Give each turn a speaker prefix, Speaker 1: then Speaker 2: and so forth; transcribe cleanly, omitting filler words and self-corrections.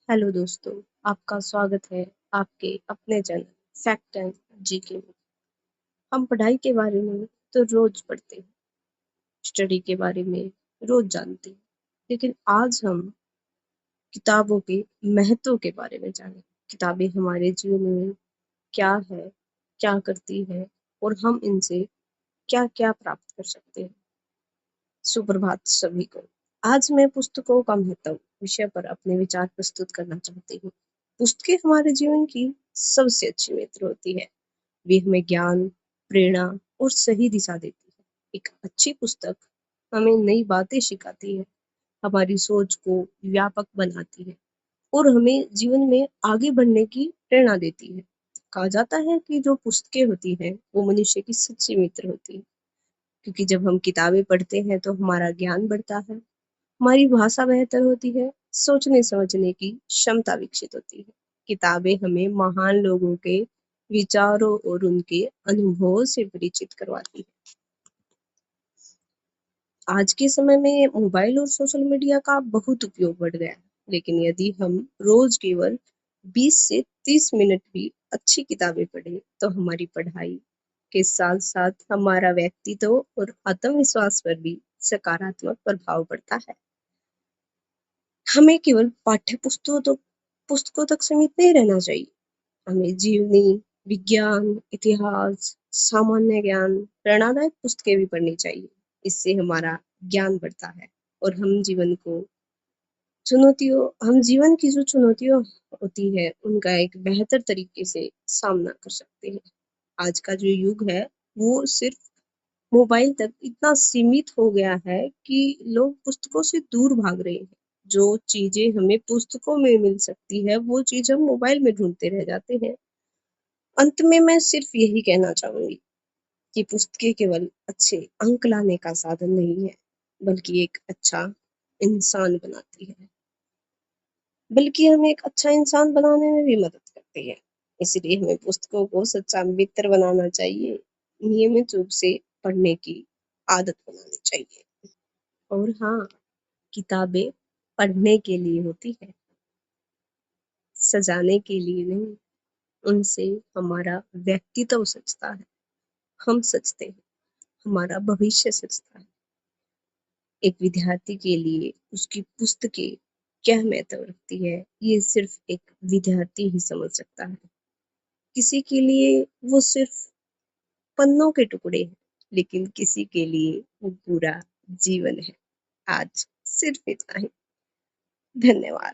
Speaker 1: Hello दोस्तों, आपका स्वागत है आपके अपने चैनल फैक्ट एंड जीके में। हम पढ़ाई के बारे में तो रोज पढ़ते हैं, स्टडी के बारे में रोज जानते हैं, लेकिन आज हम किताबों के महत्व के बारे में जानें। किताबें हमारे जीवन में क्या है, क्या करती है और हम इनसे क्या क्या प्राप्त कर सकते हैं। सुप्रभात सभी को। आज मैं पुस्तकों का महत्व विषय पर अपने विचार प्रस्तुत करना चाहती हूँ। पुस्तकें हमारे जीवन की सबसे अच्छी मित्र होती है। वे हमें ज्ञान, प्रेरणा और सही दिशा देती है। एक अच्छी पुस्तक हमें नई बातें सिखाती है, हमारी सोच को व्यापक बनाती है और हमें जीवन में आगे बढ़ने की प्रेरणा देती है। कहा जाता है कि जो पुस्तकें होती हैं वो मनुष्य की सच्ची मित्र होती है, क्योंकि जब हम किताबें पढ़ते हैं तो हमारा ज्ञान बढ़ता है, हमारी भाषा बेहतर होती है, सोचने समझने की क्षमता विकसित होती है। किताबें हमें महान लोगों के विचारों और उनके अनुभवों से परिचित करवाती है। आज के समय में मोबाइल और सोशल मीडिया का बहुत उपयोग बढ़ गया है, लेकिन यदि हम रोज केवल 20 से 30 मिनट भी अच्छी किताबें पढ़ें तो हमारी पढ़ाई के साथ साथ हमारा व्यक्तित्व और आत्मविश्वास पर भी सकारात्मक प्रभाव पड़ता है। हमें केवल पाठ्य पुस्तकों तक सीमित नहीं रहना चाहिए। हमें जीवनी, विज्ञान, इतिहास, सामान्य ज्ञान, प्रेरणादायक पुस्तकें भी पढ़नी चाहिए। इससे हमारा ज्ञान बढ़ता है और हम जीवन की जो चुनौतियों होती है उनका एक बेहतर तरीके से सामना कर सकते हैं। आज का जो युग है वो सिर्फ मोबाइल तक इतना सीमित हो गया है कि लोग पुस्तकों से दूर भाग रहे हैं। जो चीजें हमें पुस्तकों में मिल सकती है वो चीज हम मोबाइल में ढूंढते रह जाते हैं। अंत में मैं सिर्फ यही कहना चाहूंगी कि पुस्तकें केवल अच्छे अंक लाने का साधन नहीं है, बल्कि एक अच्छा इंसान बनाती है, बल्कि हमें एक अच्छा इंसान बनाने में भी मदद करती है। इसलिए हमें पुस्तकों को सच्चा मित्र बनाना चाहिए, नियमित रूप से पढ़ने की आदत बनानी चाहिए। और हाँ, किताबें पढ़ने के लिए होती है, सजाने के लिए नहीं। उनसे हमारा व्यक्तित्व सजता है, हम सजते हैं, हमारा भविष्य सजता है। एक विद्यार्थी के लिए उसकी पुस्तकें क्या महत्व रखती है ये सिर्फ एक विद्यार्थी ही समझ सकता है। किसी के लिए वो सिर्फ पन्नों के टुकड़े हैं, लेकिन किसी के लिए वो पूरा जीवन है। आज सिर्फ इतना ही। धन्यवाद।